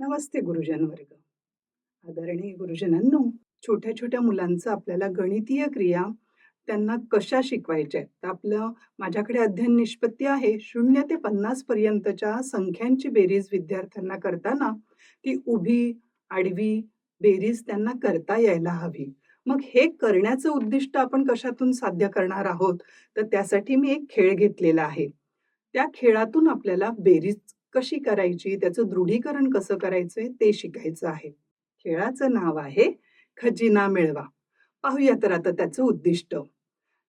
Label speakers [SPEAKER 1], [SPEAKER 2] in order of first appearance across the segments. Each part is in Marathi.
[SPEAKER 1] नमस्ते गुरुजन वर्ग. आदरणीय गुरुजनांनो, छोट्या-छोट्या मुलांचं आपल्याला गणितीय क्रिया त्यांना कशा शिकवायच्या आहेत. तर माझ्याकडे अध्ययन निष्पत्ती आहे 0 ते 50 पर्यंतच्या संख्यांची बेरीज विद्यार्थ्यांना करताना ती उभी, आडवी बेरीज त्यांना करता यायला हवी. मग हे करण्याचं उद्दिष्ट आपण कशातून साध्य करणार आहोत, तर त्यासाठी मी एक खेळ घेतलेला आहे. त्या खेळातून आपल्याला बेरीज कशी करायची, त्याचं दृढीकरण कसं करायचंय ते शिकायचं आहे. खेळाचं नाव आहे खजिना मिळवा. पाहूया तर आता त्याचं उद्दिष्ट.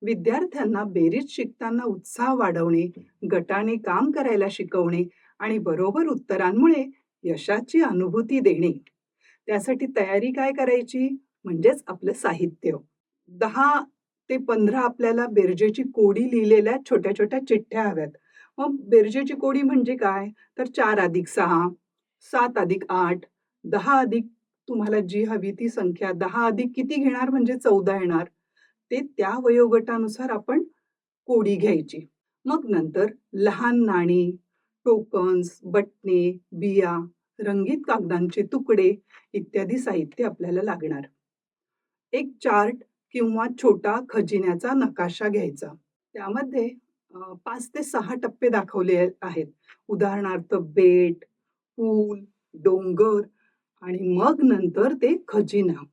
[SPEAKER 1] विद्यार्थ्यांना बेरीज शिकताना उत्साह वाढवणे, गटाने काम करायला शिकवणे आणि बरोबर उत्तरांमुळे यशाची अनुभूती देणे. त्यासाठी तयारी काय करायची? म्हणजेच आपलं साहित्य. 10 ते 15 आपल्याला बेरजेची कोडी लिहिलेल्या छोट्या-छोट्या चिठ्ठ्या हव्यात. मग बेरजेची कोडी म्हणजे काय? तर 4+6, 7+8, 10 अधिक तुम्हाला जी हवी ती संख्या 10 अधिक किती घेणार म्हणजे 14 येणार. ते त्या वयोगटानुसार आपण कोडी घ्यायची. मग नंतर लहान नाणी, टोकन्स, बटणे, बिया, रंगीत कागदांचे तुकडे इत्यादी साहित्य आपल्याला लागणार. एक चार्ट किंवा छोटा खजिन्याचा नकाशा घ्यायचा. त्यामध्ये 5 ते 6 टप्पे दाखवले आहेत. उदाहरणार्थ बेट, पूल, डोंगर आणि मग नंतर ते खजिना.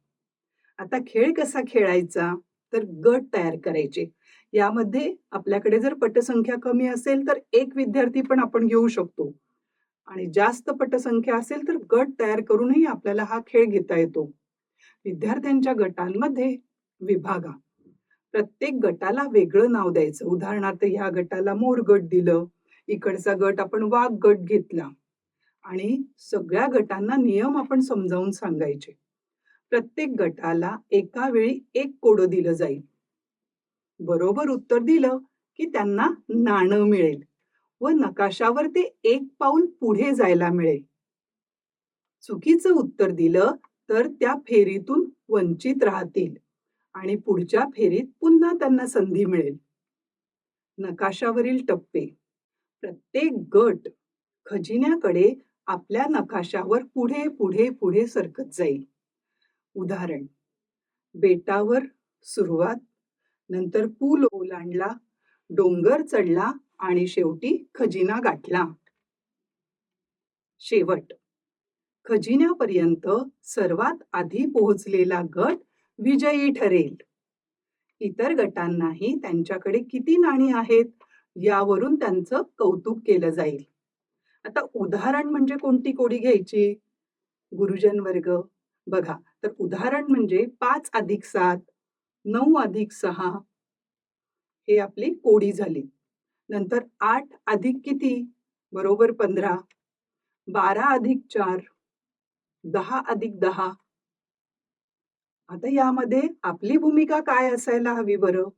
[SPEAKER 1] आता खेळ कसा खेळायचा? तर गट तयार करायचे. यामध्ये आपल्याकडे जर पटसंख्या कमी असेल तर एक विद्यार्थी पण आपण घेऊ शकतो आणि जास्त पटसंख्या असेल तर गट तयार करूनही आपल्याला हा खेळ घेता येतो. विद्यार्थ्यांच्या गटांमध्ये विभागा. प्रत्येक गटाला वेगळं नाव द्यायचं. उदाहरणार्थ ह्या गटाला मोर गट दिलं, इकडचा गट आपण वाघ गट घेतला आणि सगळ्या गटांना नियम आपण समजावून सांगायचे. प्रत्येक गटाला एका वेळी एक कोडं दिलं जाईल. बरोबर उत्तर दिलं की त्यांना नाणं मिळेल व नकाशावर ते एक पाऊल पुढे जायला मिळेल. चुकीचं उत्तर दिलं तर त्या फेरीतून वंचित राहतील आणि पुढच्या फेरीत पुन्हा त्यांना संधी मिळेल. नकाशावरील टप्पे. प्रत्येक गट खजिन्याकडे आपल्या नकाशावर पुढे पुढे पुढे सरकत जाईल. उदाहरण, बेटावर सुरुवात, नंतर पूल ओलांडला, डोंगर चढला आणि शेवटी खजिना गाठला. शेवट. खजिन्यापर्यंत सर्वात आधी पोहोचलेला गट विजयी ठरेल. इतर गटांनाही त्यांच्याकडे किती नाणी आहेत यावरून त्यांचं कौतुक केलं जाईल. आता उदाहरण म्हणजे कोणती कोडी घ्यायची? गुरुजन वर्ग बघा, तर उदाहरण म्हणजे 5+7, 9+6 हे आपली कोडी झाली. नंतर 8 अधिक किती? बरोबर 15. 12+4, 10+10. आता यामध्ये आपली भूमिका काय असायला हवी बरं?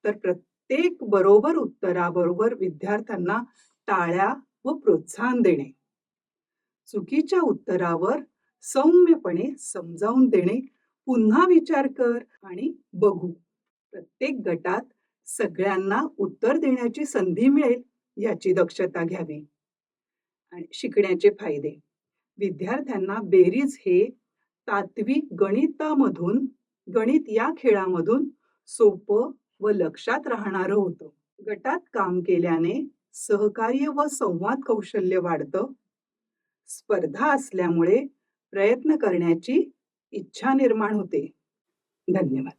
[SPEAKER 1] तर प्रत्येक बरोबर उत्तराबरोबर विद्यार्थ्यांना टाळ्या व प्रोत्साहन देणे. चुकीच्या उत्तरावर सौम्यपणे समजावून देणे, पुन्हा विचार कर आणि बघू. प्रत्येक गटात सगळ्यांना उत्तर देण्याची संधी मिळेल याची दक्षता घ्यावी. आणि शिकण्याचे फायदे. विद्यार्थ्यांना बेरीज हे तात्विक गणितामधून गणित या खेळामधून सोपं व लक्षात राहणारं होतं. गटात काम केल्याने सहकार्य व संवाद कौशल्य वाढतं. स्पर्धा असल्यामुळे प्रयत्न करण्याची इच्छा निर्माण होते. धन्यवाद.